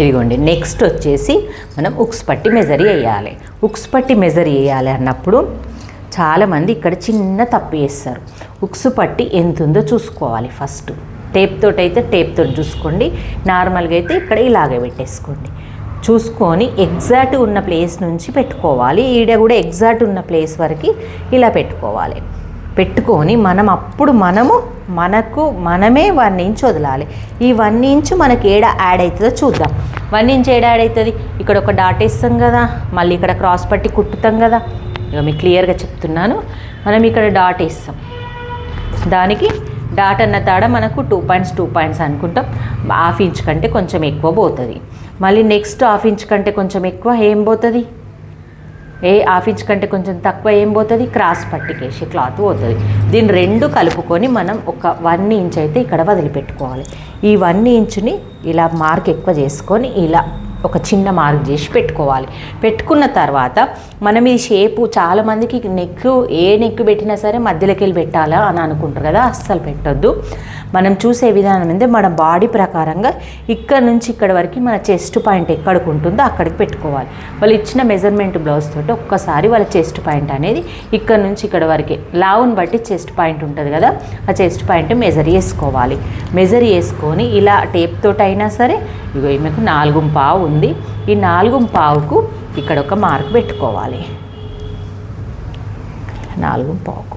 ఇదిగోండి. నెక్స్ట్ వచ్చేసి మనం ఉక్స్ పట్టి మెజర్ వేయాలి. ఉక్స్ పట్టి మెజర్ వేయాలి అన్నప్పుడు చాలామంది ఇక్కడ చిన్న తప్పు చేస్తారు. ఉక్స్ పట్టి ఎంత ఉందో చూసుకోవాలి. ఫస్ట్ టేప్ తోటి అయితే టేప్ తోటి చూసుకోండి, నార్మల్గా అయితే ఇక్కడ ఇలాగే పెట్టేసుకోండి. చూసుకొని ఎగ్జాక్ట్ ఉన్న ప్లేస్ నుంచి పెట్టుకోవాలి. ఈడ కూడా ఎగ్జాక్ట్ ఉన్న ప్లేస్ వరకు ఇలా పెట్టుకోవాలి. పెట్టుకొని మనమే 1 ఇంచ్ వదలాలి. ఈ 1 ఇంచ్ మనకి ఏడ యాడ్ అవుతుందో చూద్దాం. 1 ఇంచ్ ఏడ యాడ్ అవుతుంది, ఇక్కడ ఒక డాట్ వేస్తాం కదా, మళ్ళీ ఇక్కడ క్రాస్ పట్టి కుట్టుతాం కదా. ఇక మీకు క్లియర్గా చెప్తున్నాను. మనం ఇక్కడ డాట్ వేస్తాం, దానికి డాట్ అన్న తాడ మనకు 2 పాయింట్స్ అనుకుంటాం. 1/2 ఇంచ్ కంటే కొంచెం ఎక్కువ పోతుంది. మళ్ళీ నెక్స్ట్ 1/2 ఇంచ్ కంటే కొంచెం ఎక్కువ ఏం పోతుంది, 1/2 ఇంచ్ కంటే కొంచెం తక్కువ ఏం పోతుంది, క్రాస్ పట్టికేసి క్లాత్ పోతుంది. దీన్ని 2 కలుపుకొని మనం ఒక 1 ఇంచ్ అయితే ఇక్కడ వదిలిపెట్టుకోవాలి. ఈ 1 ఇంచుని ఇలా మార్క్ ఎక్కువ చేసుకొని ఇలా ఒక చిన్న మార్క్ చేసి పెట్టుకోవాలి. పెట్టుకున్న తర్వాత మనం ఈ షేపు చాలామందికి నెక్ పెట్టినా సరే మధ్యలోకి వెళ్ళి పెట్టాలా అని అనుకుంటారు కదా, అస్సలు పెట్టొద్దు. మనం చూసే విధానం అంటే మన బాడీ ప్రకారంగా ఇక్కడ నుంచి ఇక్కడ వరకు మన చెస్ట్ పాయింట్ ఎక్కడికి ఉంటుందో అక్కడికి పెట్టుకోవాలి. వాళ్ళు ఇచ్చిన మెజర్మెంట్ బ్లౌజ్ తోటి ఒక్కసారి వాళ్ళ చెస్ట్ పాయింట్ అనేది ఇక్కడ నుంచి ఇక్కడ వరకే, లావుని బట్టి చెస్ట్ పాయింట్ ఉంటుంది కదా, ఆ చెస్ట్ పాయింట్ మెజర్ చేసుకోవాలి. మెజర్ చేసుకొని ఇలా టేప్ తోటి అయినా సరే, ఇగో ఈమెకు 4.5 ఉంది, ఈ 4.5కు ఇక్కడ ఒక మార్క్ పెట్టుకోవాలి. 4.5కు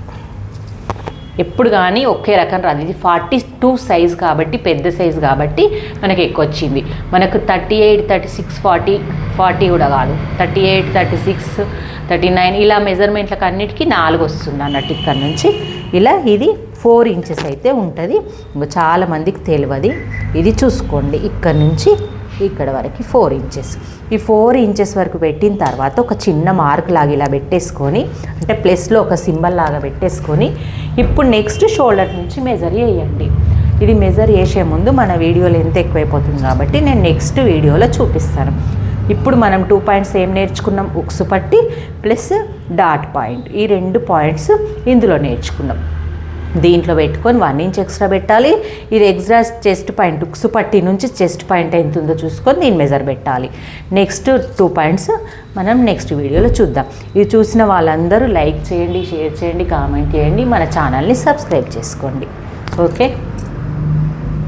ఎప్పుడు కానీ ఒకే రకం రాదు. ఇది 42 సైజ్ కాబట్టి, పెద్ద సైజు కాబట్టి మనకి ఎక్కువ వచ్చింది. మనకు 38, 36, 40 కూడా కాదు, 38, 36, 39 ఇలా మెజర్మెంట్లకు అన్నిటికీ 4 వస్తుంది అన్నట్టు. ఇక్కడ నుంచి ఇలా ఇది 4 ఇంచెస్ అయితే ఉంటుంది. ఇంకా చాలామందికి తెలియదు, ఇది చూసుకోండి. ఇక్కడ నుంచి ఇక్కడ వరకు 4 ఇంచెస్. ఈ 4 ఇంచెస్ వరకు పెట్టిన తర్వాత ఒక చిన్న మార్క్ లాగా ఇలా పెట్టేసుకొని, అంటే ప్లస్లో ఒక సింబల్ లాగా పెట్టేసుకొని, ఇప్పుడు నెక్స్ట్ షోల్డర్ నుంచి మెజర్ చేయండి. ఇది మెజర్ చేసే ముందు మన వీడియోలో ఎంత ఎక్కువైపోతుంది కాబట్టి నేను నెక్స్ట్ వీడియోలో చూపిస్తాను. ఇప్పుడు మనం 2 పాయింట్స్ ఏం నేర్చుకున్నాం, ఉక్సు పట్టి ప్లస్ డాట్ పాయింట్, ఈ 2 పాయింట్స్ ఇందులో నేర్చుకున్నాం. దీంట్లో పెట్టుకొని 1 ఇంచ్ ఎక్స్ట్రా పెట్టాలి. ఇది ఎక్స్ట్రా చెస్ట్ పాయింట్, ఉక్సు పట్టి నుంచి చెస్ట్ పాయింట్ ఎంత ఉందో చూసుకొని దీన్ని మెజర్ పెట్టాలి. నెక్స్ట్ 2 పాయింట్స్ మనం నెక్స్ట్ వీడియోలో చూద్దాం. ఇది చూసిన వాళ్ళందరూ లైక్ చేయండి, షేర్ చేయండి, కామెంట్ చేయండి, మన ఛానల్ని సబ్స్క్రైబ్ చేసుకోండి. ఓకే.